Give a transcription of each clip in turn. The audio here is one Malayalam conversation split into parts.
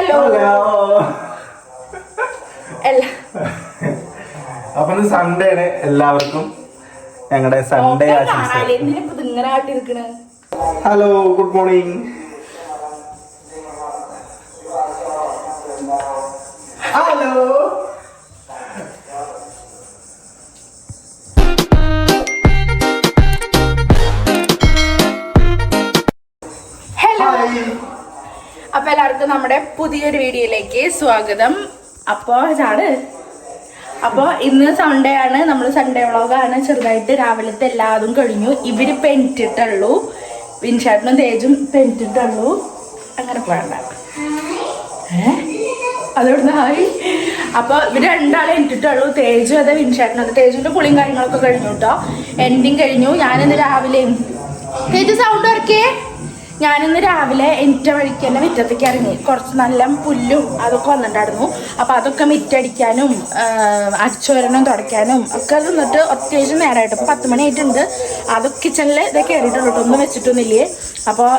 ഹലോ. അപ്പൊ സൺഡേ ആണ്. എല്ലാവർക്കും ഞങ്ങളുടെ സൺഡേ ആശംസകൾ. Hello, good morning. ഹലോ. അപ്പൊ എല്ലാവർക്കും നമ്മുടെ പുതിയൊരു വീഡിയോയിലേക്ക് സ്വാഗതം. അപ്പൊ ഇന്ന് സൺഡേ ആണ്. നമ്മൾ സൺഡേ വ്ളോഗാണ്. ചെറുതായിട്ട് രാവിലത്തെ എല്ലാതും കഴിഞ്ഞു. ഇവര് പെൻറ്റിട്ടുള്ളൂ. വിൻഷാട്ടിനും തേജും പെൻറ്റിട്ടുള്ളൂ. അങ്ങനെ പോകണ്ട. അതോട് ഹായ്. അപ്പൊ ഇവര് രണ്ടാളെ എനിട്ടിട്ടുള്ളൂ. തേജു അതെ, വിൻഷാട്ടിനും അതെ. തേജുവിന്റെ കുളിയും കാര്യങ്ങളൊക്കെ കഴിഞ്ഞു കേട്ടോ. എൻഡിങ് കഴിഞ്ഞു. ഞാനിന്ന് രാവിലെ തേജു സൗണ്ട് ഇറക്കിയേ. ഞാനിന്ന് രാവിലെ എൻ്റെ വഴിക്ക് തന്നെ മുറ്റത്തേക്ക് ഇറങ്ങി. കുറച്ച് നല്ല പുല്ലും അതൊക്കെ വന്നിട്ടുണ്ടായിരുന്നു. അപ്പോൾ അതൊക്കെ മുറ്റടിക്കാനും അടിച്ചോരനും തുടയ്ക്കാനും ഒക്കെ നിന്നിട്ട് അത്യാവശ്യം നേരമായിട്ട് ഇപ്പോൾ 10 മണി ആയിട്ടുണ്ട്. അതൊക്കെ കിച്ചണിൽ ഇതൊക്കെ കയറിയിട്ടുള്ളൂ കേട്ടോ. ഒന്നും വെച്ചിട്ടൊന്നുമില്ലേ. അപ്പോൾ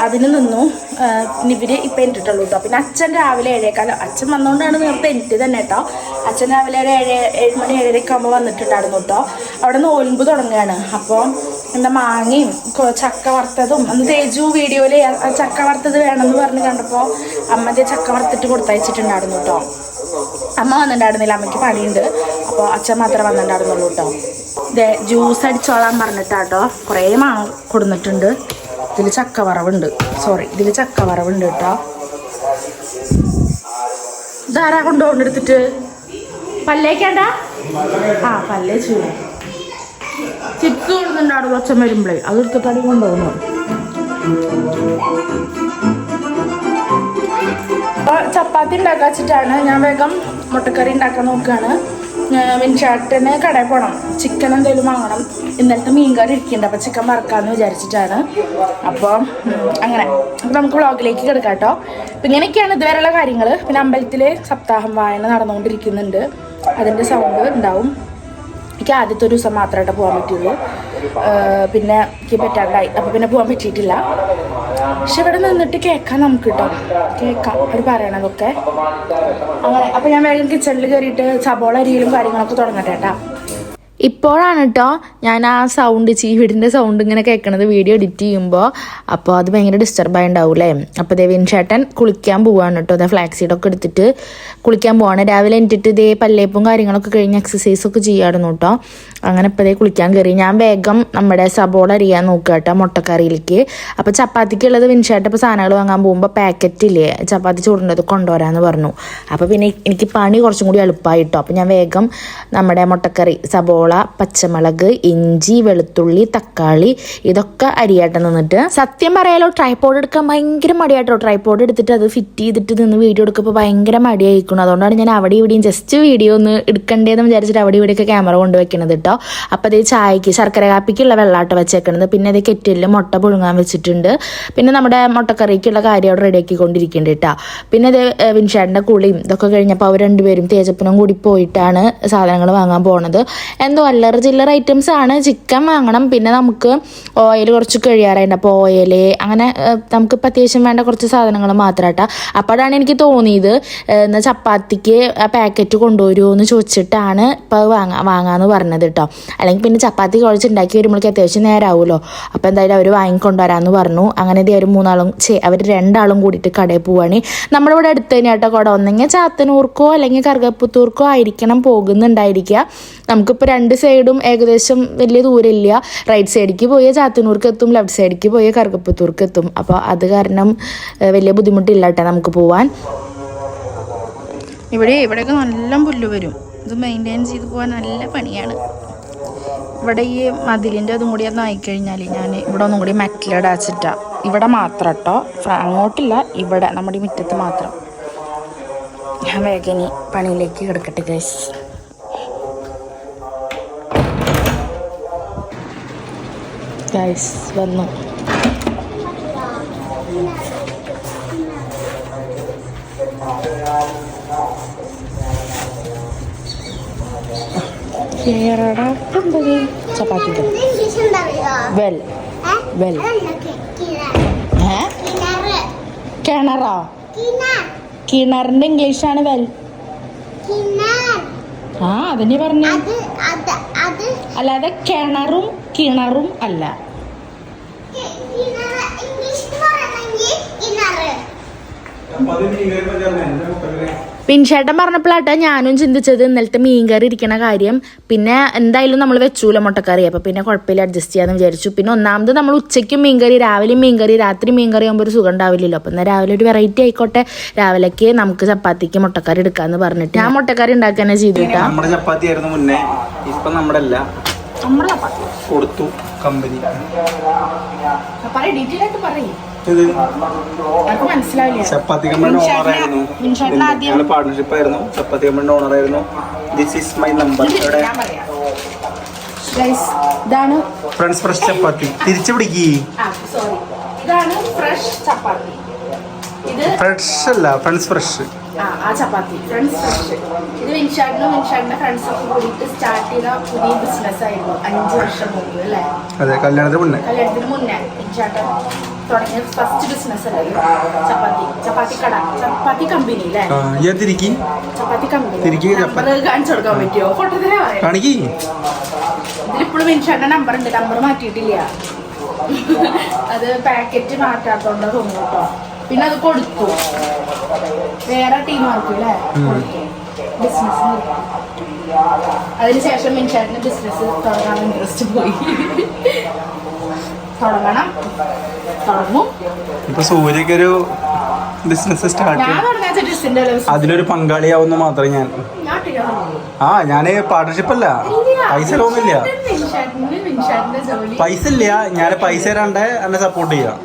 അതിന് നിന്നു. ഇവർ ഇപ്പം എനിട്ടിട്ടുള്ളൂ കേട്ടോ. പിന്നെ അച്ഛൻ രാവിലെ 7:15. അച്ഛൻ വന്നുകൊണ്ടാണ് നേരത്തെ എനിക്ക് തന്നെ കേട്ടോ. അച്ഛൻ രാവിലെ ഒരു 7 മണി 7:30 ആകുമ്പോൾ വന്നിട്ടുണ്ടായിരുന്നു കേട്ടോ. അവിടെ നോൽമ്പ് തുടങ്ങുകയാണ്. അപ്പോൾ എന്താ മാങ്ങയും ചക്ക വറുത്തതും അന്ന് തേജു വീഡിയോയിൽ ചക്ക വറുത്തത് വേണമെന്ന് പറഞ്ഞ് കണ്ടപ്പോൾ അമ്മ ചക്ക വറുത്തിട്ട് കൊടുത്തയച്ചിട്ടുണ്ടായിരുന്നു കേട്ടോ. അമ്മ വന്നിട്ടുണ്ടായിരുന്നില്ല, അമ്മയ്ക്ക് പണിയുണ്ട്. അപ്പോൾ അച്ഛൻ മാത്രമേ വന്നിട്ടുണ്ടായിരുന്നുള്ളൂ കേട്ടോ. ഇതേ ജ്യൂസ് അടിച്ചോളാൻ പറഞ്ഞിട്ടാട്ടോ കുറേ മാങ്ങ കൊടുത്തിട്ടുണ്ട്. ഇതിൽ ചക്ക വറവുണ്ട് കേട്ടോ. ഇതാരാ കൊണ്ടുപോകണ്ടെടുത്തിട്ട് പല്ലേക്കണ്ട. പല്ലേ ചൂട് ചിപ്സ് കൊടുക്കുന്നുണ്ടാവും അച്ഛൻ വരുമ്പോഴേ. അത് എടുത്തിട്ടാണ് കൊണ്ടുപോകുന്നു. ചപ്പാത്തി ഉണ്ടാക്കാൻ വെച്ചിട്ടാണ് ഞാൻ വേഗം മുട്ടക്കറി ഉണ്ടാക്കാൻ നോക്കുകയാണ്. വിൻഷാട്ടിന് കടയിൽ പോകണം. ചിക്കൻ എന്തെങ്കിലും വാങ്ങണം. ഇന്നലത്തെ മീൻകറി ഇരിക്കുന്നുണ്ട്. അപ്പോൾ ചിക്കൻ വറക്കാമെന്ന് വിചാരിച്ചിട്ടാണ്. അപ്പോൾ അങ്ങനെ അപ്പോൾ നമുക്ക് വ്ളോഗിലേക്ക് കിടക്കാം കേട്ടോ. അപ്പം ഇങ്ങനെയൊക്കെയാണ് ഇതുവരെയുള്ള കാര്യങ്ങൾ. പിന്നെ അമ്പലത്തിൽ സപ്താഹം വായന നടന്നുകൊണ്ടിരിക്കുന്നുണ്ട്. അതിൻ്റെ സൗണ്ട് ഉണ്ടാവും. എനിക്ക് ആദ്യത്തെ ഒരു ദിവസം മാത്രമായിട്ട് പോകാൻ പറ്റുള്ളൂ. പിന്നെ എനിക്ക് പറ്റാണ്ടായി. അപ്പോൾ പിന്നെ പോകാൻ പറ്റിയിട്ടില്ല. പക്ഷെ ഇവിടെ നിന്നിട്ട് കേൾക്കാം നമുക്ക് കേട്ടോ. കേൾക്കാം അവർ പറയണതൊക്കെ അങ്ങനെ. അപ്പോൾ ഞാൻ വേഗം കിച്ചണിൽ കയറിയിട്ട് സബോള അരിയിലും കാര്യങ്ങളൊക്കെ തുടങ്ങട്ടെ കേട്ടോ. ഇപ്പോഴാണ് കേട്ടോ ഞാൻ ആ സൗണ്ട് ചീവിടിൻ്റെ സൗണ്ട് ഇങ്ങനെ കേൾക്കണത് വീഡിയോ എഡിറ്റ് ചെയ്യുമ്പോൾ. അപ്പോൾ അത് ഭയങ്കര ഡിസ്റ്റർബായി ഉണ്ടാവൂലേ. അപ്പോൾ വിൻഷേട്ടൻ കുളിക്കാൻ പോവാണ് കേട്ടോ. അതായത് ഫ്ലാക്സ് സീഡൊക്കെ എടുത്തിട്ട് കുളിക്കാൻ പോവാണ്. രാവിലെ എനിട്ടിട്ട് ഇതേ പല്ലേപ്പും കാര്യങ്ങളൊക്കെ കഴിഞ്ഞ് എക്സസൈസൊക്കെ ചെയ്യാമായിരുന്നു കേട്ടോ. അങ്ങനെ ഇപ്പോൾ കുളിക്കാൻ കയറി. ഞാൻ വേഗം നമ്മുടെ സബോള അരിയാൻ നോക്കുക കേട്ടോ മുട്ടക്കറിയിലേക്ക്. അപ്പോൾ ചപ്പാത്തിക്കുള്ളത് വിൻഷേട്ടൻ ഇപ്പോൾ സാധനങ്ങൾ വാങ്ങാൻ പോകുമ്പോൾ പാക്കറ്റില്ലേ ചപ്പാത്തി ചൂടുന്നത് കൊണ്ടുവരാമെന്ന് പറഞ്ഞു. അപ്പോൾ പിന്നെ എനിക്ക് പണി കുറച്ചും കൂടി എളുപ്പമായി കേട്ടോ. അപ്പോൾ ഞാൻ വേഗം നമ്മുടെ മുട്ടക്കറി സബോള, പച്ചമുളക്, ഇഞ്ചി, വെളുത്തുള്ളി, തക്കാളി ഇതൊക്കെ അരിയായിട്ട് നിന്നിട്ട്. സത്യം പറയാലോ ട്രൈപോഡ് എടുക്കാൻ ഭയങ്കര മടിയായിട്ടോ. ട്രൈപോഡ് എടുത്തിട്ട് അത് ഫിറ്റ് ചെയ്തിട്ട് നിന്ന് വീഡിയോ എടുക്കുമ്പോൾ ഭയങ്കര മടിയായിരിക്കണം. അതുകൊണ്ടാണ് ഞാൻ അവിടെ ഇവിടെയും ജസ്റ്റ് വീഡിയോ ഒന്ന് എടുക്കണ്ടേന്ന് വിചാരിച്ചിട്ട് അവിടെ ഇവിടെയൊക്കെ ക്യാമറ കൊണ്ടുവയ്ക്കണത് കേട്ടോ. അപ്പോൾ അതേ ചായക്ക് ശർക്കര കാപ്പിക്കുള്ള വെള്ളാട്ടം വെച്ചേക്കണത്. പിന്നെ അതേ കെറ്റിലിൽ മുട്ട പുഴുങ്ങാൻ വെച്ചിട്ടുണ്ട്. പിന്നെ നമ്മുടെ മുട്ടക്കറിക്കുള്ള കാര്യം അവിടെ റെഡിയാക്കിക്കൊണ്ടിരിക്കുന്നുണ്ട് കേട്ടോ. പിന്നെ അതേ വിൻഷാട്ടിൻ്റെ കുളിയും ഇതൊക്കെ കഴിഞ്ഞപ്പോൾ അവർ രണ്ടുപേരും തേജപ്പനും കൂടി പോയിട്ടാണ് സാധനങ്ങൾ വാങ്ങാൻ പോണത്. എന്തോ അല്ലറ ചില്ലറ ഐറ്റംസ് ആണ്. ചിക്കൻ വാങ്ങണം. പിന്നെ നമുക്ക് ഓയിൽ കുറച്ച് കഴിയാറായിട്ട്. അപ്പോൾ ഓയിൽ അങ്ങനെ നമുക്കിപ്പോൾ അത്യാവശ്യം വേണ്ട കുറച്ച് സാധനങ്ങൾ മാത്രമായിട്ടാ. അപ്പോഴാണ് എനിക്ക് തോന്നിയത് എന്നാൽ ചപ്പാത്തിക്ക് ആ പാക്കറ്റ് കൊണ്ടുവരുമോ എന്ന് ചോദിച്ചിട്ടാണ് ഇപ്പോൾ വാങ്ങാമെന്ന് പറഞ്ഞത് കേട്ടോ. അല്ലെങ്കിൽ പിന്നെ ചപ്പാത്തി കുഴച്ചുണ്ടാക്കി വരുമ്പോഴേക്ക് അത്യാവശ്യം നേരമാവുമല്ലോ. അപ്പോൾ എന്തായാലും അവർ വാങ്ങിക്കൊണ്ടുവരാമെന്ന് പറഞ്ഞു. അങ്ങനെ അവർ രണ്ടാളും കൂടിയിട്ട് കടയിൽ പോവുകയാണ്. നമ്മുടെ ഇവിടെ അടുത്ത് തന്നെ കേട്ടോ കട. ഒന്നെങ്കിൽ ചാത്തന്നൂർക്കോ അല്ലെങ്കിൽ കറുകപ്പുത്തൂർക്കോ ആയിരിക്കണം പോകുന്നുണ്ടായിരിക്കുക. നമുക്കിപ്പോൾ 2 സൈഡും ഏകദേശം വലിയ ദൂരമില്ല. റൈറ്റ് സൈഡിലേക്ക് പോയാൽ ചാത്തന്നൂർക്ക് എത്തും, ലെഫ്റ്റ് സൈഡിലേക്ക് പോയാൽ കറുകപ്പുത്തൂർക്ക് എത്തും. അപ്പോൾ അത് കാരണം വലിയ ബുദ്ധിമുട്ടില്ല കേട്ടോ നമുക്ക് പോവാൻ. ഇവിടെയൊക്കെ നല്ല പുല്ല് വരും. ഇത് മെയിൻറ്റെയിൻ ചെയ്ത് പോകാൻ നല്ല പണിയാണ്. ഇവിടെ ഈ മതിലിൻ്റെ അതും കൂടി ഒന്ന് ആയിക്കഴിഞ്ഞാൽ ഞാൻ ഇവിടെ ഒന്നും കൂടി മെറ്റലിടാച്ചിട്ടാണ്. ഇവിടെ മാത്രം കേട്ടോ, അങ്ങോട്ടില്ല. ഇവിടെ നമ്മുടെ ഈ മുറ്റത്ത് മാത്രം. ഞാൻ വേഗം ഇനി പണിയിലേക്ക് കിടക്കട്ടെ ഗൈസ്. വന്നു. ചപ്പാത്തി വെൽ വെൽ കിണറോ കിണറിന്റെ ഇംഗ്ലീഷാണ് വെൽ. ആ അതന്നെ പറഞ്ഞ, അല്ലാതെ കിണറും കിണറും അല്ല. പിൻചേട്ടൻ പറഞ്ഞപ്പോഴാട്ടെ ഞാനും ചിന്തിച്ചത് ഇന്നലത്തെ മീൻകറി ഇരിക്കണ കാര്യം. പിന്നെ എന്തായാലും നമ്മൾ വെച്ചൂല മുട്ടക്കറി, അപ്പോൾ പിന്നെ കുഴപ്പമില്ല, അഡ്ജസ്റ്റ് ചെയ്യാന്ന് വിചാരിച്ചു. പിന്നെ ഒന്നാമത് നമ്മൾ ഉച്ചയ്ക്കും മീൻകറി, രാവിലെയും മീൻകറി, രാത്രി മീൻകറി ആകുമ്പോൾ ഒരു സുഖം ഉണ്ടാവില്ലല്ലോ. അപ്പം എന്നാൽ രാവിലെ ഒരു വെറൈറ്റി ആയിക്കോട്ടെ, രാവിലേക്ക് നമുക്ക് ചപ്പാത്തിക്ക് മുട്ടക്കറി എടുക്കാന്ന് പറഞ്ഞിട്ട് ഞാൻ മുട്ടക്കറി ഉണ്ടാക്കാനെ ചെയ്തിട്ടാ. നമ്മുടെ ചപ്പാത്തി ആയിരുന്നു മുന്നേ, ഇപ്പൊ നമ്മുടെ അല്ല, കൊടുത്തു കമ്പനി. ചപ്പാത്തി കമ്പനിയുടെ ഓണറായിരുന്നു, ഞങ്ങൾ പാർട്ണർഷിപ്പ് ആയിരുന്നു. ചപ്പാത്തി കമ്പനിയുടെ ഓണറായിരുന്നു. This is my number. ഇതാണ് ഫ്രണ്ട്സ് ഫ്രഷ് ചപ്പാത്തി. തിരിച്ചു പിടിക്കി. ഇതാണ് ഫ്രഷ് ചപ്പാത്തി. ഇത് ഫ്രഷ് അല്ല, ഫ്രണ്ട്സ് ഫ്രഷ്. ആ ചപ്പാത്തി ഫ്രണ്ട്സ് ഫ്രഷ്. ഇത് വിൻഷാട്ടിന്റെ ഫ്രണ്ട്സൊക്കെ കൂടിയിട്ട് സ്റ്റാർട്ട് ചെയ്ത പുതിയ ബിസിനസ് ആയിരുന്നു 5 വർഷം മുമ്പ് അല്ലേ? അതെ, കല്യാണത്തിന് മുന്നേ വിൻഷാട്ടൻ തുടങ്ങിയ ഫസ്റ്റ് ബിസിനസ് അല്ലേ ചപ്പാത്തി കട, ചപ്പാത്തി കമ്പനി അല്ലേ? ചപ്പാത്തി കമ്പനി നമ്പർ കാണിച്ചു കൊടുക്കാൻ പറ്റുമോ? പൊട്ടത്തിനെ പറയാം. ഇതിലിപ്പോഴും വിൻഷാട്ടിന്റെ നമ്പർ ഉണ്ട്, നമ്പർ മാറ്റിയിട്ടില്ല. അത് പാക്കറ്റ് മാറ്റാത്തോണ്ടോ തോന്നുന്നു കേട്ടോ. പിന്നെ അത് കൊടുത്തു വേറെ ടീമാർക്കും അല്ലേ, ബിസിനസ്. അതിനുശേഷം മിൻഷാട്ടിന് ബിസിനസ് തുടങ്ങാൻ ഇൻട്രസ്റ്റ് പോയി. തുടങ്ങും. ഇപ്പൊ സൂര്യക്കൊരു ബിസിനസ് സ്റ്റാർട്ട് അതിലൊരു പങ്കാളിയാവുന്ന മാത്രമേ ഞാന് പാർട്ണർഷിപ്പ് അല്ല, പൈസ ഒന്നുമില്ല, പൈസ ഇല്ല. ഞാൻ പൈസ തരാണ്ട് എന്നെ സപ്പോർട്ട് ചെയ്യാം.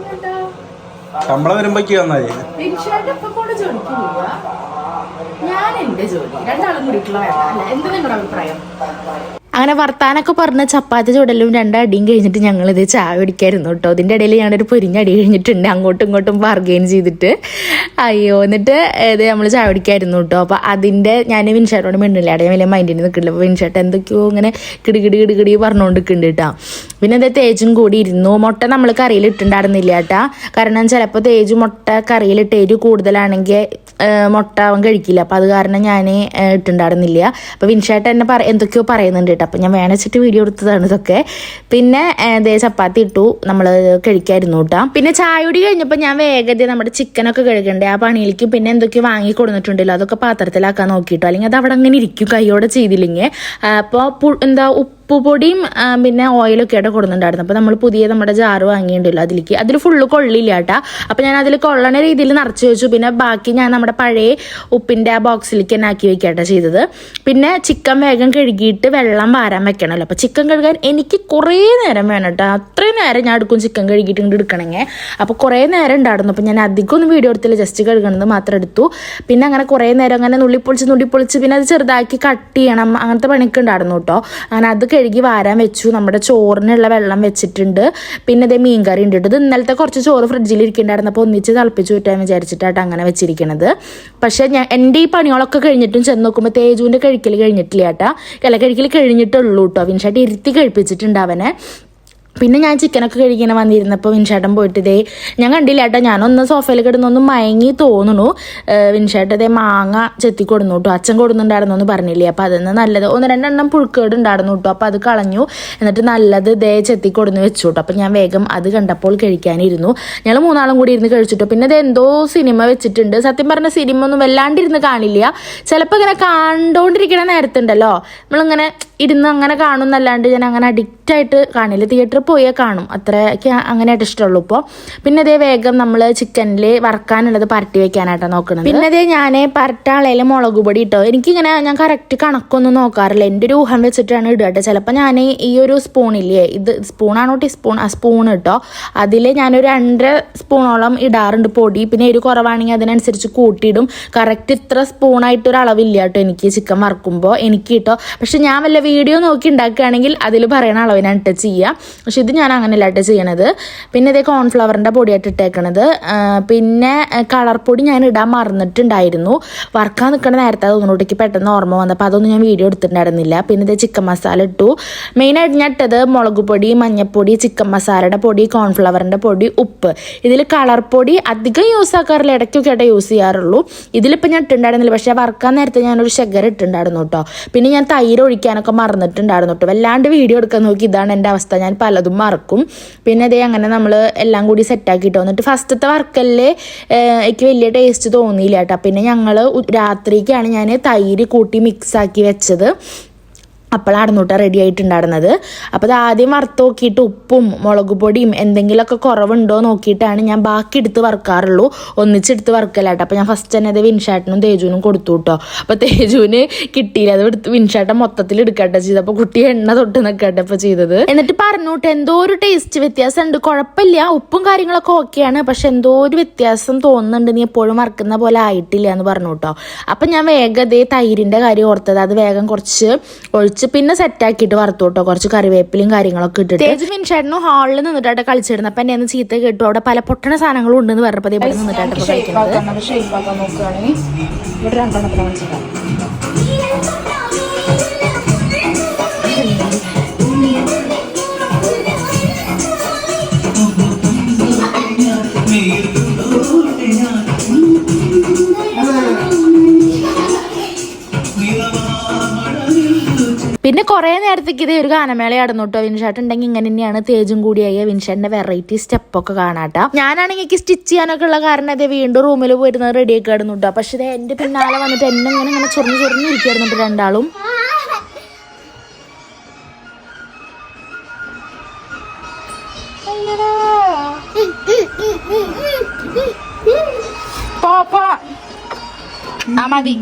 ശമ്പളം വരുമ്പോഴേക്ക് വന്നാല് ഞാൻ എന്റെ ജോലി രണ്ടാളും കൂടിയിട്ടുള്ള എന്താ നിങ്ങളുടെ അഭിപ്രായം? അങ്ങനെ വർത്താനൊക്കെ പറഞ്ഞ് ചപ്പാത്തി ചുടലും 2 അടിയും കഴിഞ്ഞിട്ട് ഞങ്ങളിത് ചായ കുടിക്കായിരുന്നു കേട്ടോ. ഇതിൻ്റെ ഇടയിൽ ഞാനൊരു പൊരിഞ്ഞടി കഴിഞ്ഞിട്ടുണ്ട്, അങ്ങോട്ടും ഇങ്ങോട്ടും ബാർഗെയിൻ ചെയ്തിട്ട്. അയ്യോ, എന്നിട്ട് ഇത് നമ്മൾ ചായ കുടിക്കായിരുന്നു കേട്ടോ. അപ്പോൾ അതിൻ്റെ ഞാൻ വിൻഷാട്ടോട് മിണ്ടില്ല, അവിടെ വലിയ മൈൻഡിന് നിൽക്കില്ല. അപ്പോൾ വിൻഷാട്ട് എന്തൊക്കെയോ ഇങ്ങനെ കിടി പറഞ്ഞുകൊണ്ട് നിൽക്കുന്നുണ്ട് കേട്ടോ. പിന്നെ എന്താ തേജും കൂടി ഇരുന്നു. മുട്ട നമ്മൾ കറിയിൽ ഇട്ടുണ്ടായിരുന്നില്ല കേട്ടാ, കാരണം ചിലപ്പോൾ തേജ് മുട്ട കറിയിലിട്ട് എരിവ് കൂടുതലാണെങ്കിൽ മുട്ട അവൻ കഴിക്കില്ല. അപ്പോൾ അത് കാരണം ഞാൻ ഇട്ടുണ്ടായിരുന്നില്ല. അപ്പോൾ വിൻഷാട്ട് എന്നെ എന്തൊക്കെയോ പറയുന്നുണ്ട് കേട്ടോ. അപ്പം ഞാൻ വേണിച്ചിട്ട് വീഡിയോ എടുത്തതാണ് ഇതൊക്കെ. പിന്നെ ചപ്പാത്തി ഇട്ടു, നമ്മൾ കഴിക്കായിരുന്നു കേട്ടോ. പിന്നെ ചായയോടി കഴിഞ്ഞപ്പോൾ ഞാൻ വേഗത നമ്മുടെ ചിക്കനൊക്കെ കഴുകണ്ടേ, ആ പണിയിലേക്കും പിന്നെ എന്തൊക്കെയോ വാങ്ങി കൊടുത്തിട്ടുണ്ടല്ലോ, അതൊക്കെ പാത്രത്തിലാക്കാൻ നോക്കിയിട്ടോ. അല്ലെങ്കിൽ അത് അവിടെ അങ്ങനെ ഇരിക്കും കൈയോടെ ചെയ്തില്ലെങ്കിൽ. അപ്പോൾ എന്താ ഉപ്പുപൊടിയും പിന്നെ ഓയിലൊക്കെ ആയിട്ട് കൊടുക്കുന്നുണ്ടായിരുന്നു. അപ്പോൾ നമ്മൾ പുതിയ നമ്മുടെ ജാറ് വാങ്ങിയിട്ടുണ്ടല്ലോ, അതിൽ ഫുള്ള് കൊള്ളില്ല കേട്ടോ. അപ്പോൾ ഞാൻ അതിൽ കൊള്ളണ രീതിയിൽ നിറച്ച് വെച്ചു. പിന്നെ ബാക്കി ഞാൻ നമ്മുടെ പഴയ ഉപ്പിൻ്റെ ആ ബോക്സിലേക്ക് തന്നെ ആക്കി വെക്കാട്ടോ ചെയ്തത്. പിന്നെ ചിക്കൻ വേഗം കഴുകിയിട്ട് വെള്ളം വാരാൻ വെക്കണമല്ലോ. അപ്പോൾ ചിക്കൻ കഴുകാൻ എനിക്ക് കുറേ നേരം വേണം കേട്ടോ. അത്രയും നേരം ഞാൻ എടുക്കും ചിക്കൻ കഴുകിയിട്ട് ഇങ്ങോട്ട് എടുക്കണമെങ്കിൽ. അപ്പോൾ കുറേ നേരം ഉണ്ടായിരുന്നു. അപ്പോൾ ഞാൻ അധികം ഒന്നും വീഡിയോ എടുത്തില്ല, ജസ്റ്റ് കഴുകണമെന്ന് മാത്രം എടുത്തു. പിന്നെ അങ്ങനെ കുറേ നേരം അങ്ങനെ നുള്ളിപ്പൊളിച്ച് പിന്നെ അത് ചെറുതാക്കി കട്ട് ചെയ്യണം, അങ്ങനത്തെ പണിയൊക്കെ ഉണ്ടായിരുന്നു കേട്ടോ. അങ്ങനെ അത് കഴുകി വാരാൻ വെച്ചു. നമ്മുടെ ചോറിനുള്ള വെള്ളം വെച്ചിട്ടുണ്ട്. പിന്നെ ഇതേ മീൻകറി ഉണ്ട്. ഇത് ഇന്നലത്തെ കുറച്ച് ചോറ് ഫ്രിഡ്ജിൽ ഇരിക്കുന്നുണ്ടായിരുന്നു, അപ്പോൾ ഒന്നിച്ച് തിളപ്പിച്ച് വിട്ടാൻ വിചാരിച്ചിട്ടാണ് അങ്ങനെ വെച്ചിരിക്കുന്നത്. പക്ഷേ എൻ്റെ ഈ പണികളൊക്കെ കഴിഞ്ഞിട്ടും ചെന്ന് നോക്കുമ്പോൾ തേജുവിൻ്റെ കഴിക്കൽ കഴിഞ്ഞിട്ടില്ല കേട്ടോ. കഴിക്കൽ കഴിഞ്ഞിട്ടുള്ളൂ കേട്ടോ. വിൻഷാട്ട് ഇരുത്തി കഴിപ്പിച്ചിട്ടുണ്ട് അവനെ. പിന്നെ ഞാൻ ചിക്കനൊക്കെ കഴിക്കണം വന്നിരുന്നപ്പോൾ വിൻഷാട്ടൻ പോയിട്ട് ഇതേ ഞാൻ കണ്ടില്ല കേട്ടോ, ഞാനൊന്ന് സോഫയിൽ കിടന്നൊന്ന് മയങ്ങി തോന്നുന്നു. വിൻഷാട്ട് ഇതേ മാങ്ങ ചെത്തി കൊടുന്നു കേട്ടോ. അച്ഛൻ കൊടുക്കുന്നുണ്ടായിരുന്നു എന്ന് പറഞ്ഞില്ലേ, അപ്പോൾ അതിൽ നിന്ന് നല്ലത് 1-2 എണ്ണം പുഴുക്കേട് ഉണ്ടായിരുന്നു കേട്ടോ. അപ്പോൾ അത് കളഞ്ഞു, എന്നിട്ട് നല്ലത് ഇതേ ചെത്തി കൊടുന്ന് വെച്ചു കേട്ടോ. അപ്പോൾ ഞാൻ വേഗം അത് കണ്ടപ്പോൾ കഴിക്കാനിരുന്നു. ഞങ്ങൾ 3 ആളും കൂടി ഇരുന്ന് കഴിച്ചിട്ടോ. പിന്നെ ഇത് എന്തോ സിനിമ വെച്ചിട്ടുണ്ട്. സത്യം പറഞ്ഞ സിനിമ ഒന്നും വല്ലാണ്ടിരുന്ന് കാണില്ല. ചിലപ്പോൾ ഇങ്ങനെ കണ്ടുകൊണ്ടിരിക്കണ നേരത്തുണ്ടല്ലോ നമ്മളിങ്ങനെ ഇരുന്ന് അങ്ങനെ കാണും എന്നല്ലാണ്ട് ഞാൻ അങ്ങനെ അഡിക്റ്റായിട്ട് കാണില്ല. തിയേറ്ററിൽ പോയേ കാണും, അത്രയ്ക്ക് അങ്ങനെയായിട്ട് ഇഷ്ടമുള്ളൂ ഇപ്പോൾ. പിന്നെ അതേ വേഗം നമ്മൾ ചിക്കനിൽ വറക്കാനുള്ളത് പരട്ടി വെക്കാനായിട്ടാണ് നോക്കുന്നത്. പിന്നെ അതേ ഞാൻ പരട്ടാളയിൽ മുളക് പൊടി ഇട്ടോ. എനിക്കിങ്ങനെ ഞാൻ കറക്റ്റ് കണക്കൊന്നും നോക്കാറില്ല, എൻ്റെ ഒരു ഊഹം വെച്ചിട്ടാണ് ഇടുക കേട്ടോ. ചിലപ്പോൾ ഞാൻ ഈ ഒരു സ്പൂണില്ലേ, ഇത് സ്പൂണാണോ ടീസ്പൂൺ, ആ സ്പൂൺ ഇട്ടോ, അതിൽ ഞാനൊരു 2 സ്പൂണോളം ഇടാറുണ്ട് പൊടി. പിന്നെ എരിവ് കുറവാണെങ്കിൽ അതിനനുസരിച്ച് കൂട്ടിയിടും. കറക്റ്റ് ഇത്ര സ്പൂണായിട്ടൊരു അളവില്ല കേട്ടോ എനിക്ക് ചിക്കൻ വറക്കുമ്പോൾ എനിക്ക് കിട്ടോ. പക്ഷെ ഞാൻ വല്ല വീഡിയോ നോക്കി ഉണ്ടാക്കുകയാണെങ്കിൽ അതിൽ പറയണ അളവ് അളവിനാണ് ഇട്ട് ചെയ്യുക. പക്ഷെ ഇത് ഞാൻ അങ്ങനെയല്ല ഇട്ട് ചെയ്യണത്. പിന്നെ ഇതേ കോൺഫ്ലവറിൻ്റെ പൊടിയായിട്ട് ഇട്ടേക്കണത്. പിന്നെ കളർ പൊടി ഞാൻ ഇടാൻ മറന്നിട്ടുണ്ടായിരുന്നു. വറുക്കാൻ നിൽക്കുന്ന നേരത്തെ തോന്നുന്നുണ്ടെങ്കിൽ പെട്ടെന്ന് ഓർമ്മ വന്നപ്പോൾ അതൊന്നും ഞാൻ വീഡിയോ എടുത്തിട്ടുണ്ടായിരുന്നില്ല. പിന്നെ ഇത് ചിക്കൻ മസാല ഇട്ടു. മെയിനായിട്ട് ഞാൻ ഇട്ടത് മുളക് പൊടി, മഞ്ഞൾപ്പൊടി, ചിക്കൻ മസാലയുടെ പൊടി, കോൺഫ്ലവറിൻ്റെ പൊടി, ഉപ്പ്. ഇതിൽ കളർ പൊടി അധികം യൂസ് ആക്കാറില്ല, ഇടയ്ക്കൊക്കെ ആയിട്ട് യൂസ് ചെയ്യാറുള്ളൂ. ഇതിലിപ്പോൾ ഞാൻ ഇട്ടുണ്ടായിരുന്നില്ല. പക്ഷേ വറുക്കാൻ നേരത്തെ ഞാനൊരു ഷുഗർ ഇട്ടുണ്ടായിരുന്നു കേട്ടോ. പിന്നെ ഞാൻ തൈര് ഒഴിക്കാനൊക്കെ മറന്നിട്ടുണ്ടായിരുന്നു കേട്ടോ. വല്ലാണ്ട് വീഡിയോ എടുക്കാൻ നോക്കി ഇതാണ് എൻ്റെ അവസ്ഥ. ഞാൻ പലതും മറക്കും. പിന്നെ അതേ അങ്ങനെ നമ്മൾ എല്ലാം കൂടി സെറ്റാക്കിയിട്ട് വന്നിട്ട് ഫസ്റ്റത്തെ വർക്കല്ലേ എനിക്ക് വലിയ ടേസ്റ്റ് തോന്നിയില്ല കേട്ടോ. പിന്നെ ഞങ്ങൾ രാത്രിക്കാണ് ഞാൻ തൈര് കൂട്ടി മിക്സാക്കി വെച്ചത്. അപ്പോഴായിരുന്നു കേട്ടോ റെഡി ആയിട്ടുണ്ടായിരുന്നത്. അപ്പോൾ അത് ആദ്യം വറുത്ത് നോക്കിയിട്ട് ഉപ്പും മുളക് പൊടിയും എന്തെങ്കിലുമൊക്കെ കുറവുണ്ടോ നോക്കിയിട്ടാണ് ഞാൻ ബാക്കി എടുത്ത് വറുക്കാറുള്ളൂ. ഒന്നിച്ചെടുത്ത് വറുക്കലാട്ടോ. അപ്പോൾ ഞാൻ ഫസ്റ്റ് തന്നെ അത് വിൻഷാട്ടിനും തേജുവിനും കൊടുത്തു കേട്ടോ. അപ്പോൾ തേജുവിന് കിട്ടിയില്ല, അത് എടുത്ത് വിൻഷാട്ടൻ മൊത്തത്തിൽ എടുക്കട്ടെ ചെയ്ത്. അപ്പോൾ കുട്ടി എണ്ണ തൊട്ട് നിൽക്കട്ടെ ഇപ്പോൾ ചെയ്തത്. എന്നിട്ട് പറഞ്ഞോട്ടെ എന്തോ ഒരു ടേസ്റ്റ് വ്യത്യാസമുണ്ട്, കുഴപ്പമില്ല, ഉപ്പും കാര്യങ്ങളൊക്കെ ഓക്കെയാണ്, പക്ഷെ എന്തോ ഒരു വ്യത്യാസം തോന്നുന്നുണ്ട്, നീ എപ്പോഴും വറുക്കുന്ന പോലെ ആയിട്ടില്ല എന്ന് പറഞ്ഞു കേട്ടോ. അപ്പം ഞാൻ വേഗം അതേ തൈരിൻ്റെ കാര്യം ഓർത്തത്, അത് വേഗം കുറച്ച് ഒഴിച്ച് പിന്നെ സെറ്റാക്കിയിട്ട് വറുത്തു കേട്ടോ. കുറച്ച് കറിവേപ്പിലും കാര്യങ്ങളൊക്കെ ഇട്ടിട്ട് തേജ് വിൻഷാട്ടിനും ഹാളിൽ നിന്നിട്ടായിട്ട് കളിച്ചിരുന്നു. അപ്പം എന്നെ ഒന്ന് ചീത്ത കേട്ടു. അവിടെ പല പൊട്ടണ സാധനങ്ങളും ഉണ്ടെന്ന് പറഞ്ഞപ്പോൾ ഇവിടെ നിന്നിട്ടായിട്ട് ഇവിടെ രണ്ടെണ്ണത്തിന് മനസ്സിലാക്കാം. പിന്നെ കുറേ നേരത്തേക്ക് ഇതേ ഒരു ഗാനമേളയായിരുന്നു കേട്ടോ. വിൻഷാട്ട് ഉണ്ടെങ്കിൽ ഇങ്ങനെ തന്നെയാണ്. തേജും കൂടിയായ വിൻഷാട്ടിന്റെ വെറൈറ്റി സ്റ്റെപ്പൊക്കെ കാണാട്ടാ. ഞാനാണെങ്കിൽ സ്റ്റിച്ച് ചെയ്യാനൊക്കെ ഉള്ള കാരണം അതേ വീണ്ടും റൂമിൽ പോയിരുന്നത് റെഡി ആക്കി കിടന്നു കേട്ടോ. പക്ഷെ ഇത് എൻ്റെ പിന്നാലെ വന്നിട്ട് എന്നെ ഇങ്ങനെ ചൊറിഞ്ഞിരിക്കായിരുന്നു രണ്ടാളും. മതി.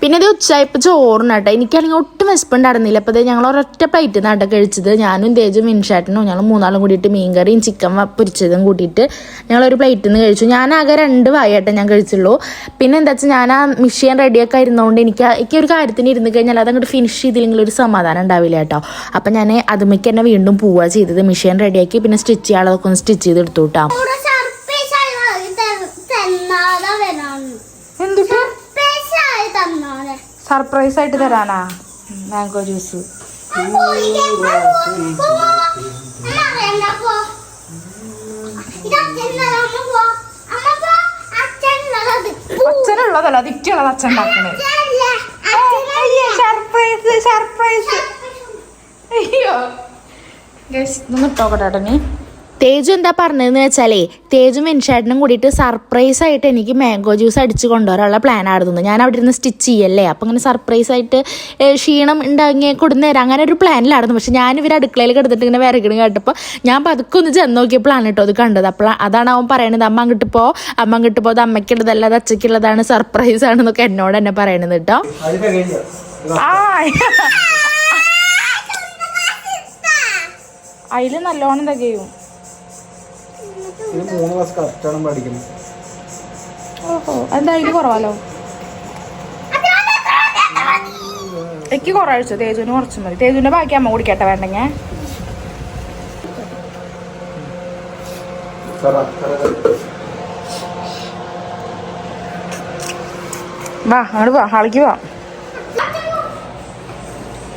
പിന്നെ ഇത് ഉച്ചയായപ്പോൾ ചോറിനാട്ടോ. എനിക്കാണെങ്കിൽ ഒട്ടും വിശപ്പുണ്ടായിരുന്നില്ല. അപ്പോൾ ഞങ്ങൾ ഒരൊറ്റ പ്ലേറ്റ് നാട്ടൊക്കെ കഴിച്ചത്. ഞാനും തേജും വിൻഷാട്ടിനും ഞങ്ങൾ മൂന്നാളും കൂടിയിട്ട് മീൻകറിയും ചിക്കൻ പൊരിച്ചതും കൂട്ടിയിട്ട് ഞങ്ങളൊരു പ്ലേറ്റിൽ നിന്ന് കഴിച്ചു. ഞാനാകെ 2 വായായിട്ടേ ഞാൻ കഴിച്ചുള്ളൂ. പിന്നെ എന്താ വെച്ചാൽ ഞാൻ ആ മിഷ്യൻ റെഡിയൊക്കെ ഇരുന്നുകൊണ്ട് എനിക്കൊരു കാര്യത്തിന് ഇരുന്ന് കഴിഞ്ഞാൽ അതങ്ങോട്ട് ഫിനിഷ് ചെയ്തില്ലെങ്കിൽ ഒരു സമാധാനം ഉണ്ടാവില്ല കേട്ടോ. അപ്പം ഞാൻ അതുമ്മയ്ക്ക് തന്നെ വീണ്ടും പോവുക ചെയ്തത്. മിഷ്യൻ റെഡിയാക്കി പിന്നെ സ്റ്റിച്ച് ചെയ്യാനുള്ളതൊക്കെ ഒന്ന് സ്റ്റിച്ച് ചെയ്തെടുത്തു കേട്ടോ. സർപ്രൈസ് ആയിട്ട് തരാനാ മാംഗോ ജ്യൂസ്. അച്ഛനുള്ളതല്ല, അതിക്കുള്ളത് അച്ഛൻ ഉണ്ടാക്കണേ. Surprise surprise. അയ്യോ ഇതൊന്നും ഇട്ടോക്കട്ടെ. നീ തേജു എന്താ പറഞ്ഞതെന്ന് വെച്ചാലേ തേജും വിൻഷാട്ടിനും കൂടിയിട്ട് സർപ്രൈസ് ആയിട്ട് എനിക്ക് മാംഗോ ജ്യൂസ് അടിച്ച് കൊണ്ടുവരാനുള്ള പ്ലാൻ ആയിരുന്നു. ഞാൻ അവിടെ ഇരുന്ന് സ്റ്റിച്ച് ചെയ്യല്ലേ, അപ്പം അങ്ങനെ സർപ്രൈസ് ആയിട്ട് ക്ഷീണം ഉണ്ടാക്കി കൊടുന്നേരം അങ്ങനെ ഒരു പ്ലാനിലായിരുന്നു. പക്ഷെ ഞാൻ ഇവർ അടുക്കളയിൽ കിടന്നിട്ട് ഇങ്ങനെ വിറകിടും കേട്ടപ്പോൾ ഞാൻ പതുക്കെ ഒന്ന് ചെന്ന് നോക്കിയപ്പോഴാണ് കേട്ടോ അത് കണ്ടത്. അപ്പോൾ അതാണ് അവൻ പറയണത്, അമ്മ അങ്ങോട്ട് പോ അത് അമ്മയ്ക്കുള്ളതല്ല, അത് അച്ഛക്കുള്ളതാണ്, സർപ്രൈസ് ആണെന്നൊക്കെ എന്നോട് തന്നെ പറയണത് കേട്ടോ. അതിൽ നല്ലോണം തികയും. ഓഹോ എന്തായാലും കുറവാലോ. എനിക്ക് കുറച്ച്, തേജുവിന് കുറച്ച് മതി. തേജുവിന്റെ ബാക്കി അമ്മ കുടിക്കട്ടെ വേണ്ടെങ്കിൽ. വാ അങ്ങോട്ട് വാ, ഹാളിക്ക് വാ.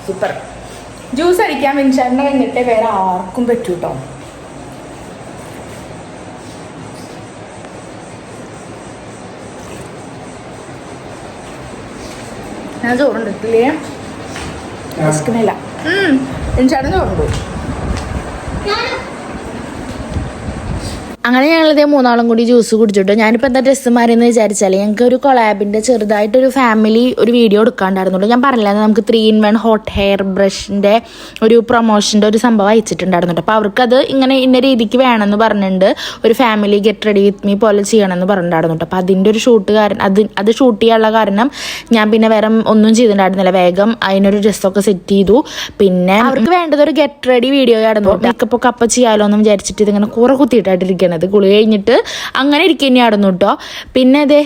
സൂപ്പർ ജ്യൂസ് അടിക്കാൻ വിൻഷാട്ടിനെ കഴിഞ്ഞിട്ടേ വേറെ ആർക്കും പറ്റൂ കേട്ടോ. ഞാൻ ചോറുണ്ടിട്ടില്ലേ, വിശക്കുന്നില്ല. വിൻഷാട്ടിന് ചോറുണ്ടോ? അങ്ങനെ ഞങ്ങളിതേ മൂന്നാളും കൂടി ജ്യൂസ് കുടിച്ചിട്ടോ. ഞാനിപ്പോൾ എന്താ ഡ്രസ്സ് മാറിയെന്ന് വിചാരിച്ചാൽ ഞങ്ങൾക്ക് ഒരു കൊളാബിൻ്റെ ചെറുതായിട്ടൊരു ഫാമിലി ഒരു വീഡിയോ എടുക്കാണ്ടായിരുന്നുള്ളൂ. ഞാൻ പറഞ്ഞില്ല നമുക്ക് 3-in-1 ഹോട്ട് ഹെയർ ബ്രഷിൻ്റെ ഒരു പ്രൊമോഷൻ്റെ ഒരു സംഭവം അയച്ചിട്ടുണ്ടായിരുന്നു. അപ്പോൾ അവർക്കത് ഇങ്ങനെ ഇന്ന രീതിക്ക് വേണമെന്ന് പറഞ്ഞിട്ടുണ്ട്. ഒരു family get ready with me പോലെ ചെയ്യണമെന്ന് പറഞ്ഞിട്ടുണ്ടായിരുന്നു. അപ്പോൾ അതിൻ്റെ ഒരു അത് ഷൂട്ട് ചെയ്യാനുള്ള കാരണം ഞാൻ പിന്നെ വേറെ ഒന്നും ചെയ്തിട്ടുണ്ടായിരുന്നില്ല. വേഗം അതിനൊരു ഡ്രസ്സൊക്കെ സെറ്റ് ചെയ്തു. പിന്നെ അവർക്ക് വേണ്ടത് ഒരു ഗെറ്റ് റെഡി വീഡിയോ ആയിരുന്നു. മേക്കപ്പൊക്കെ അപ്പം ചെയ്യാമല്ലോ എന്ന് വിചാരിച്ചിട്ട് ഇതിങ്ങനെ കൂറ കുത്തിയിട്ടായിട്ടിരിക്കണം. കുളിക്കണത്. കുളി കഴിഞ്ഞിട്ട് അങ്ങനെ ഇരിക്കുന്നതായിരുന്നു കേട്ടോ. പിന്നെ അതെ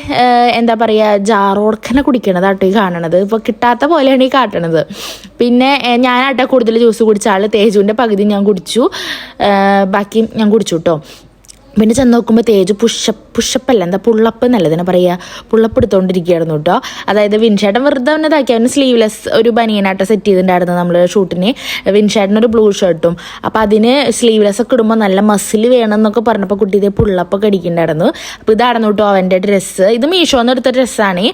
എന്താ പറയുക, ജാറോടക്കനെ കുടിക്കണത് ആട്ടോ ഈ കാണണത്. ഇപ്പോൾ കിട്ടാത്ത പോലെയാണ് ഈ കാട്ടണത്. പിന്നെ ഞാനാട്ടോ കൂടുതൽ ജ്യൂസ് കുടിച്ച ആൾ. തേജുവിൻ്റെ പകുതി ഞാൻ കുടിച്ചു, ബാക്കി ഞാൻ കുടിച്ചു കേട്ടോ. പിന്നെ ചെന്ന് നോക്കുമ്പോൾ തേജ് പുഷപ്പല്ല, എന്താ പുള്ളപ്പ് എന്നല്ല ഇതിനെ പറയുക, പുള്ളപ്പ് എടുത്തുകൊണ്ടിരിക്കുകയായിരുന്നു കേട്ടോ. അതായത് വിൻഷേട്ടൻ വെറുതെ അവനെ ഇതാക്കി, അവന് സ്ലീവ്ലെസ് ഒരു ബനിയനായിട്ട് സെറ്റ് ചെയ്തിട്ടുണ്ടായിരുന്നു നമ്മൾ ഷൂട്ടിന്. വിൻഷേട്ടനൊരു ബ്ലൂ ഷർട്ടും, അപ്പോൾ അതിന് സ്ലീവ്ലെസ് ഒക്കെ ഇടുമ്പോൾ നല്ല മസിൽ വേണം എന്നൊക്കെ പറഞ്ഞപ്പോൾ കുട്ടി ഇതേ പുള്ളപ്പൊക്കെ അടിക്കുന്നുണ്ടായിരുന്നു. അപ്പോൾ ഇതായിരുന്നു കേട്ടോ അവൻ്റെ ഡ്രസ്സ്. ഇത് മീഷോന്ന് എടുത്ത ഡ്രസ്സാണ്.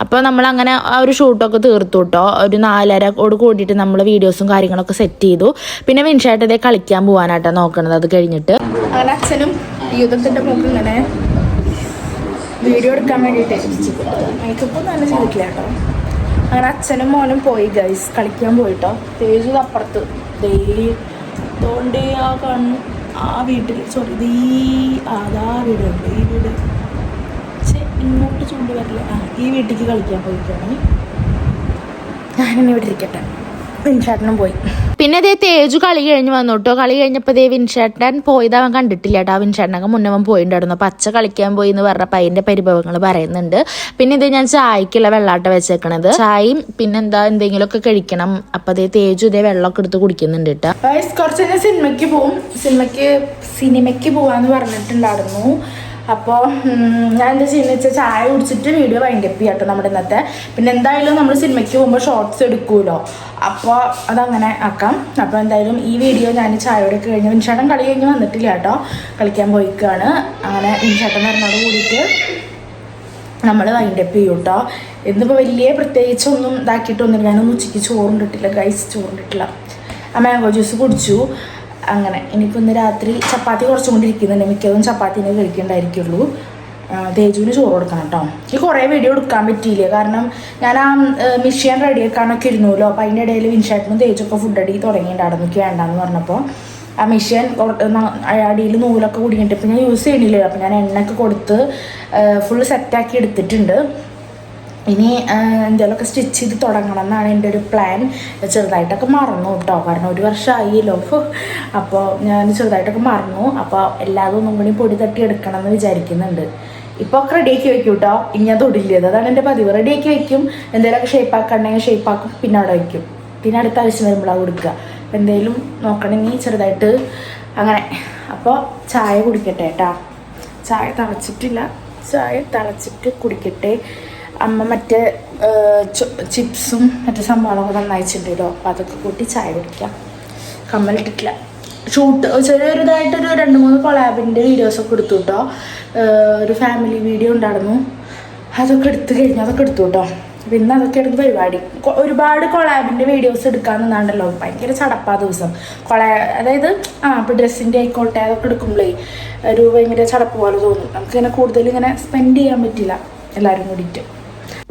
അപ്പോൾ നമ്മളങ്ങനെ ആ ഒരു ഷൂട്ടൊക്കെ തീർത്തു കേട്ടോ. ഒരു 4:30 കൂടിയിട്ട് നമ്മൾ വീഡിയോസും കാര്യങ്ങളൊക്കെ സെറ്റ് ചെയ്തു. പിന്നെ വിൻഷേട്ടൻ ഇതേ കളിക്കാൻ പോകാനായിട്ടാണ് നോക്കണത്. അത് കഴിഞ്ഞിട്ട് അങ്ങനെ അച്ഛനും യൂതത്തിൻ്റെ മുമ്പ് ഇങ്ങനെ വീഡിയോ എടുക്കാൻ വേണ്ടിയിട്ട് മേക്കപ്പ് നല്ല ചെയ്തിട്ടില്ല കേട്ടോ. അങ്ങനെ അച്ഛനും മോനും പോയി ഗൈസ്, കളിക്കാൻ പോയിട്ടോ. തേജു അപ്പുറത്ത് തോണ്ടി ആ കണ്ണു ആ വീട്ടിൽ സോറി അതാ വീടുണ്ട്. ഈ വീട് ഇങ്ങോട്ട് ചൂണ്ടി വരില്ല. ഈ വീട്ടിലേക്ക് കളിക്കാൻ പോയിട്ടാണ്. ഞാനിനി ഇവിടെ ഇരിക്കട്ടെ. വിൻഷേട്ടനും പോയി. പിന്നെ അതേ തേജു കളി കഴിഞ്ഞ് വന്നു കേട്ടോ. കളി കഴിഞ്ഞപ്പോൾ ദേ വിൻഷേട്ടൻ പോയത് അവൻ കണ്ടിട്ടില്ല കേട്ടോ. വിൻഷേട്ടനൊക്കെ മുന്നേ അവൻ പോയിട്ടുണ്ടായിരുന്നു. അപ്പോൾ അച്ഛ കളിക്കാൻ പോയി എന്ന് പറഞ്ഞപ്പോൾ അതിൻ്റെ പരിഭവങ്ങൾ പറയുന്നുണ്ട്. പിന്നെ ഇത് ഞാൻ ചായക്കുള്ള വെള്ളാട്ട വെച്ചേക്കണത്. ചായയും പിന്നെന്താ എന്തെങ്കിലുമൊക്കെ കഴിക്കണം. അപ്പോൾ അതേ തേജു ഇതേ വെള്ളമൊക്കെ എടുത്ത് കുടിക്കുന്നുണ്ട് കേട്ടോ. കുറച്ച് കഴിഞ്ഞാൽ സിനിമയ്ക്ക് പോവാന്ന് പറഞ്ഞിട്ടുണ്ടായിരുന്നു. അപ്പോൾ ഞാൻ എന്താ ചെയ്യുന്നത് വെച്ചാൽ ചായ കുടിച്ചിട്ട് വീഡിയോ വൈൻഡപ്പ് ചെയ്യാം കേട്ടോ നമ്മുടെ ഇന്നത്തെ. പിന്നെ എന്തായാലും നമ്മൾ സിനിമയ്ക്ക് പോകുമ്പോൾ ഷോർട്സ് എടുക്കുമല്ലോ, അപ്പോൾ അതങ്ങനെ ആക്കാം. അപ്പോൾ എന്തായാലും ഈ വീഡിയോ ഞാൻ ചായയോടൊക്കെ കഴിഞ്ഞ് വിൻഷേട്ടൻ കളി കഴിഞ്ഞ് വന്നിട്ടില്ല കേട്ടോ, കളിക്കാൻ പോയിക്കാണ്. അങ്ങനെ വിൻഷേട്ടൻ പറഞ്ഞോട് കൂടിയിട്ട് നമ്മൾ വൈൻഡപ്പ് ചെയ്യും കേട്ടോ. ഇന്നിപ്പോൾ വലിയ പ്രത്യേകിച്ചൊന്നും ഇതാക്കിയിട്ടൊന്നുമില്ല. ഞാനൊന്നും ഉച്ചയ്ക്ക് ചോറുണ്ടിട്ടില്ല ഗൈസ്, ചോറുണ്ടിട്ടില്ല. ആ മാംഗോ ജ്യൂസ് കുടിച്ചു. അങ്ങനെ ഇനിയിപ്പോൾ ഇന്ന് രാത്രി ചപ്പാത്തി കുറച്ചും കൂടി ഇരിക്കുന്നുണ്ട്. മിക്കതും ചപ്പാത്തിനെ കഴിക്കേണ്ടായിരിക്കുള്ളൂ. തേജുവിന് ചോറ് കൊടുക്കണം കേട്ടോ. എനിക്ക് കുറേ വീഡിയോ എടുക്കാൻ പറ്റിയില്ല, കാരണം ഞാൻ ആ മിഷ്യൻ റെഡിയാക്കാനൊക്കെ ഇരുന്നല്ലോ. അപ്പോൾ അതിൻ്റെ ഇടയിൽ വിൻഷേട്ടനും തേജൊക്കെ ഫുഡ് അടി തുടങ്ങിയിട്ടുണ്ടായിരുന്നു. എനിക്ക് വേണ്ടാന്ന് പറഞ്ഞപ്പോൾ ആ മിഷ്യൻ അടിയിൽ നൂലൊക്കെ കുടുങ്ങിയിട്ട് ഇപ്പം ഞാൻ യൂസ് ചെയ്യണില്ല. അപ്പോൾ ഞാൻ എണ്ണയൊക്കെ കൊടുത്ത് ഫുൾ സെറ്റാക്കി എടുത്തിട്ടുണ്ട്. ഇനി എന്തെങ്കിലുമൊക്കെ സ്റ്റിച്ച് ചെയ്ത് തുടങ്ങണം എന്നാണ് എൻ്റെ ഒരു പ്ലാൻ. ചെറുതായിട്ടൊക്കെ മറന്നു കേട്ടോ, കാരണം 1 വർഷമായില്ലോ. അപ്പോൾ ഞാൻ ചെറുതായിട്ടൊക്കെ മറന്നു. അപ്പോൾ എല്ലാതും ഒന്നും കൂടി പൊടി തട്ടി എടുക്കണം എന്ന് വിചാരിക്കുന്നുണ്ട്. ഇപ്പോൾ ഒക്കെ റെഡിയാക്കി വയ്ക്കും കേട്ടോ. ഇനി ഞാൻ തൊടില്ലത്, അതാണ് എൻ്റെ പതിവ്. റെഡിയാക്കി വയ്ക്കും, എന്തെങ്കിലുമൊക്കെ ഷേപ്പാക്കണമെങ്കിൽ ഷേപ്പാക്കും, പിന്നെ അവിടെ വയ്ക്കും. പിന്നെ അടുത്ത ആവശ്യം വരുമ്പോഴാണ് കൊടുക്കുക. അപ്പോൾ എന്തെങ്കിലും നോക്കണമെങ്കിൽ ചെറുതായിട്ട് അങ്ങനെ. അപ്പോൾ ചായ കുടിക്കട്ടെ കേട്ടോ. ചായ തിളച്ചിട്ടില്ല, ചായ തിളച്ചിട്ട് കുടിക്കട്ടെ. അമ്മ മറ്റേ ചിപ്സും മറ്റേ സംഭവങ്ങളൊക്കെ നന്നായിച്ചിട്ടുണ്ടല്ലോ, അപ്പോൾ അതൊക്കെ കൂട്ടി ചായ കുടിക്കാം. കമ്മലിട്ടിട്ടില്ല. ഷൂട്ട് ചെറിയൊരിതായിട്ടൊരു 2-3 കൊളാബിൻ്റെ വീഡിയോസൊക്കെ എടുത്തു കേട്ടോ. ഒരു ഫാമിലി വീഡിയോ ഉണ്ടായിരുന്നു, അതൊക്കെ എടുത്തു കേട്ടോ. പിന്നെ അതൊക്കെ എടുത്ത് പരിപാടി. ഒരുപാട് കൊളാബിൻ്റെ വീഡിയോസ് എടുക്കാൻ നിന്നാണ്ടല്ലോ ഭയങ്കര ചടപ്പാ ദിവസം. അതായത് ഇപ്പോൾ ഡ്രസ്സിൻ്റെ ആയിക്കോട്ടെ അതൊക്കെ എടുക്കുമ്പോഴേ ഒരു ഭയങ്കര ചടപ്പ് പോലെ തോന്നും. നമുക്കിങ്ങനെ കൂടുതൽ ഇങ്ങനെ സ്പെൻഡ് ചെയ്യാൻ പറ്റില്ല എല്ലാവരും കൂടിയിട്ട്.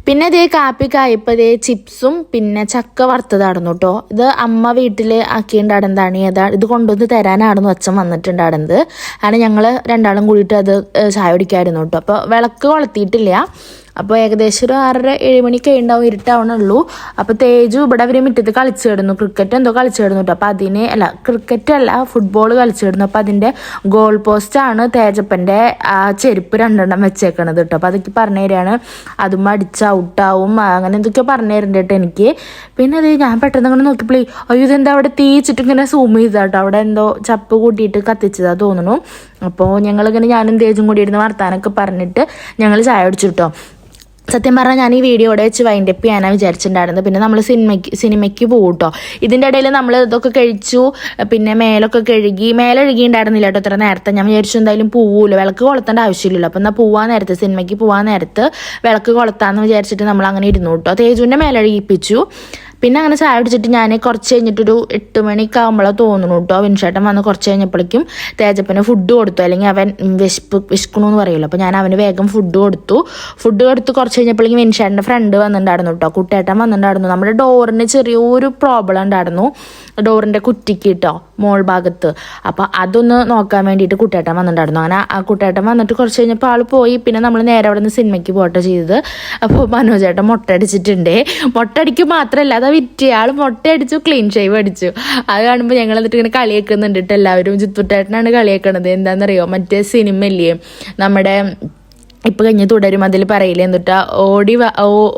പിന്നെ അതേ കാപ്പിക്കായപ്പോൾ ഇതേ ചിപ്സും പിന്നെ ചക്ക വറുത്തതായിരുന്നു കേട്ടോ. ഇത് അമ്മ വീട്ടിൽ ആക്കിയിട്ടുണ്ടായിരുന്നതാണ്. ഇത് കൊണ്ടുവന്ന് തരാനായിരുന്നു അച്ഛൻ വന്നിട്ടുണ്ടായിരുന്നത്. അങ്ങനെ ഞങ്ങൾ രണ്ടാളും കൂടിയിട്ട് അത് ചായ കുടിക്കായിരുന്നു കേട്ടോ. അപ്പോൾ വിളക്ക് കൊളുത്തിയിട്ടില്ല. അപ്പോൾ ഏകദേശം ഒരു 6-7 മണിക്ക് ഉണ്ടാവും, ഇരുട്ടാവണുള്ളൂ. അപ്പോൾ തേജു ഇവിടെ അവർ മുറ്റത്ത് കളിച്ചു കിടന്നു, ക്രിക്കറ്റ് എന്തോ കളിച്ചു കിടന്നു കേട്ടോ. അപ്പോൾ ക്രിക്കറ്റ് അല്ല ഫുട്ബോൾ കളിച്ചു കിടന്നു. അപ്പോൾ അതിൻ്റെ ഗോൾ പോസ്റ്റാണ് തേജപ്പൻ്റെ ആ ചെരുപ്പ് 2 വെച്ചേക്കണത് കേട്ടോ. അപ്പോൾ അതൊക്കെ പറഞ്ഞു തരികയാണ്, അതും അടിച്ച് ഔട്ടാവും അങ്ങനെ എന്തൊക്കെയോ പറഞ്ഞു തരുന്നുണ്ട് കേട്ടോ എനിക്ക്. പിന്നെ അത് ഞാൻ പെട്ടെന്ന് അങ്ങനെ നോക്കിയപ്പോഴേ അയ്യോ ഇതെന്താ അവിടെ തീച്ചിട്ട് ഇങ്ങനെ സൂം ചെയ്താട്ടോ. അവിടെ എന്തോ ചപ്പ് കൂട്ടിയിട്ട് കത്തിച്ചതാ തോന്നുന്നു. അപ്പോൾ ഞങ്ങളിങ്ങനെ ഞാനും തേജും കൂടി ഇരുന്ന് വർത്താനൊക്കെ പറഞ്ഞിട്ട് ഞങ്ങൾ ചായ കുടിച്ചു കേട്ടോ. സത്യം പറഞ്ഞാൽ ഞാൻ ഈ വീഡിയോടെ വെച്ച് വൈൻഡപ്പ് ചെയ്യാനാണ് വിചാരിച്ചിട്ടുണ്ടായിരുന്നത്. പിന്നെ നമ്മൾ സിനിമയ്ക്ക് പോകും കേട്ടോ. ഇതിൻ്റെ ഇടയിൽ നമ്മൾ ഇതൊക്കെ കഴിച്ചു, പിന്നെ മേലൊക്കെ കഴുകിയിട്ടുണ്ടായിരുന്നില്ല കേട്ടോ ഇത്ര നേരത്തെ. ഞാൻ വിചാരിച്ചു എന്തായാലും പോവുമല്ലോ, വിളക്ക് കൊളുത്തേണ്ട ആവശ്യമില്ലല്ലോ. അപ്പോൾ എന്നാൽ സിനിമയ്ക്ക് പോകാൻ നേരത്ത് വിളക്ക് കൊളുത്താമെന്ന് വിചാരിച്ചിട്ട് നമ്മൾ അങ്ങനെ ഇരുന്നു കേട്ടോ. തേജുവിൻ്റെ മേലഴുകിപ്പിച്ചു. പിന്നെ അങ്ങനെ ചായ കുടിച്ചിട്ട് ഞാൻ കുറച്ച് കഴിഞ്ഞിട്ടൊരു 8 മണിയൊക്കെ ആകുമ്പോഴാണ് തോന്നുന്നു കേട്ടോ. വിൻഷേട്ടൻ വന്ന് കുറച്ച് കഴിഞ്ഞപ്പോഴേക്കും തേജപ്പന് ഫുഡ് കൊടുത്തു, അല്ലെങ്കിൽ അവൻ വിശക്കണമെന്ന് പറയുമല്ലോ. അപ്പോൾ ഞാൻ അവന് വേഗം ഫുഡ് കൊടുത്തു കുറച്ച് കഴിഞ്ഞപ്പോഴേക്കും വിൻഷേട്ടൻ്റെ ഫ്രണ്ട് വന്നിട്ടുണ്ടായിരുന്നു കേട്ടോ, കുട്ടേട്ടൻ വന്നിട്ടുണ്ടായിരുന്നു. നമ്മുടെ ഡോറിന് ചെറിയൊരു പ്രോബ്ലം ഉണ്ടായിരുന്നു. ഡോറിൻ്റെ കുറ്റിക്ക് കേട്ടോ മോൾ ഭാഗത്ത്. അപ്പോൾ അതൊന്ന് നോക്കാൻ വേണ്ടിയിട്ട് കുട്ടേട്ടൻ വന്നിട്ടുണ്ടായിരുന്നു. അങ്ങനെ ആ കുട്ടേട്ടൻ വന്നിട്ട് കുറച്ച് കഴിഞ്ഞപ്പോൾ ആൾ പോയി. പിന്നെ നമ്മൾ നേരെ അവിടെ നിന്ന് സിനിമയ്ക്ക് പോട്ടെ ചെയ്തത്. അപ്പോൾ മനോജേട്ടൻ മുട്ട അടിച്ചിട്ടുണ്ട്. മുട്ട അടിക്കും മാത്രമല്ല അത് വിറ്റ് ആൾ മുട്ട അടിച്ചു, ക്ലീൻ ഷേവ് അടിച്ചു. അത് കാണുമ്പോൾ ഞങ്ങൾ എന്നിട്ട് ഇങ്ങനെ കളിയാക്കുന്നുണ്ട് കേട്ടോ എല്ലാവരും. ജിത്തുട്ടേട്ടനാണ് കളിയാക്കണത്. എന്താണെന്നറിയോ, മറ്റേ സിനിമ ഇല്ലേ നമ്മുടെ ഇപ്പം കഴിഞ്ഞ് തുടരും അതിൽ പറയില്ലേ എന്നിട്ടാ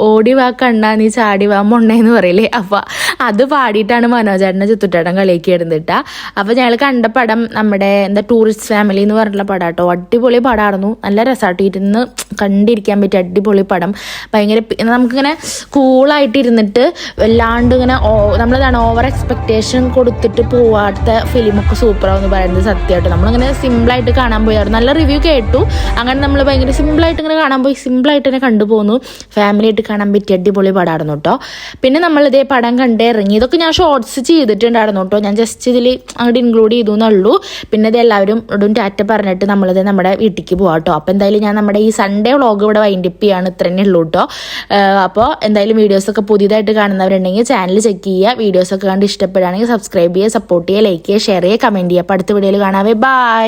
ഓടി വാ കണ്ണാ നീ ചാടി വാ മൊണ്ണേന്ന് പറയില്ലേ. അപ്പം അത് പാടിയിട്ടാണ് മനോജേട്ടനെ ചിത്തുട്ടേട്ടൻ കളിയൊക്കെ ഇടുന്നിട്ടാ. അപ്പം ഞങ്ങൾ കണ്ട പടം നമ്മുടെ ടൂറിസ്റ്റ് ഫാമിലി എന്ന് പറഞ്ഞിട്ടുള്ള പടം കേട്ടോ. അടിപൊളി പടമായിരുന്നു, നല്ല രസമായിട്ട് ഇരുന്ന് കണ്ടിരിക്കാൻ പറ്റിയ അടിപൊളി പടം. ഭയങ്കര നമുക്കിങ്ങനെ കൂളായിട്ട് ഇരുന്നിട്ട് വല്ലാണ്ട് ഇങ്ങനെ നമ്മളതാണ് ഓവർ എക്സ്പെക്റ്റേഷൻ കൊടുത്തിട്ട് പോവാത്ത ഫിലിമൊക്കെ സൂപ്പറാവെന്ന് പറയുന്നത് സത്യമായിട്ട്. നമ്മളിങ്ങനെ സിമ്പിളായിട്ട് കാണാൻ പോയായിരുന്നു. നല്ല റിവ്യൂ കേട്ടു. അങ്ങനെ നമ്മൾ ഭയങ്കര സിമ്പിളായിട്ട് ഇങ്ങനെ കാണാൻ പോയി, സിമ്പിളായിട്ട് തന്നെ കണ്ടുപോകുന്നു. ഫാമിലിയായിട്ട് കാണാൻ പറ്റിയ അടിപൊളി പടമായിരുന്നു കേട്ടോ. പിന്നെ നമ്മൾ ഇതേ പടം കണ്ടേ ഇറങ്ങി. ഇതൊക്കെ ഞാൻ ഷോർട്സ് ചെയ്തിട്ടുണ്ടായിരുന്നു കേട്ടോ. ഞാൻ ജസ്റ്റ് ഇതിൽ അങ്ങോട്ട് ഇൻക്ലൂഡ് ചെയ്തു എന്നുള്ളൂ. പിന്നെ ഇത് എല്ലാവരും ഇടും ടാറ്റ പറഞ്ഞിട്ട് നമ്മളിത് നമ്മുടെ വീട്ടിലേക്ക് പോകാം കേട്ടോ. അപ്പോൾ എന്തായാലും ഞാൻ നമ്മുടെ ഈ സൺഡേ വ്ളോഗ് ഇവിടെ വൈൻഡപ്പ് ചെയ്യാണ്. ഇത്ര തന്നെ ഉള്ളൂ കേട്ടോ. അപ്പോൾ എന്തായാലും വീഡിയോസൊക്കെ പുതിയതായിട്ട് കാണുന്നവരുണ്ടെങ്കിൽ ചാനൽ ചെക്ക് ചെയ്യുക. വീഡിയോസൊക്കെ കണ്ട് ഇഷ്ടപ്പെടുകയാണെങ്കിൽ സബ്സ്ക്രൈബ് ചെയ്യുക, സപ്പോർട്ട് ചെയ്യുക, ലൈക്ക് ചെയ്യുക, ഷെയർ ചെയ്യുക, കമൻറ്റ് ചെയ്യുക. അപ്പോൾ അടുത്ത വീഡിയോയിൽ കാണാവേ. ബൈ.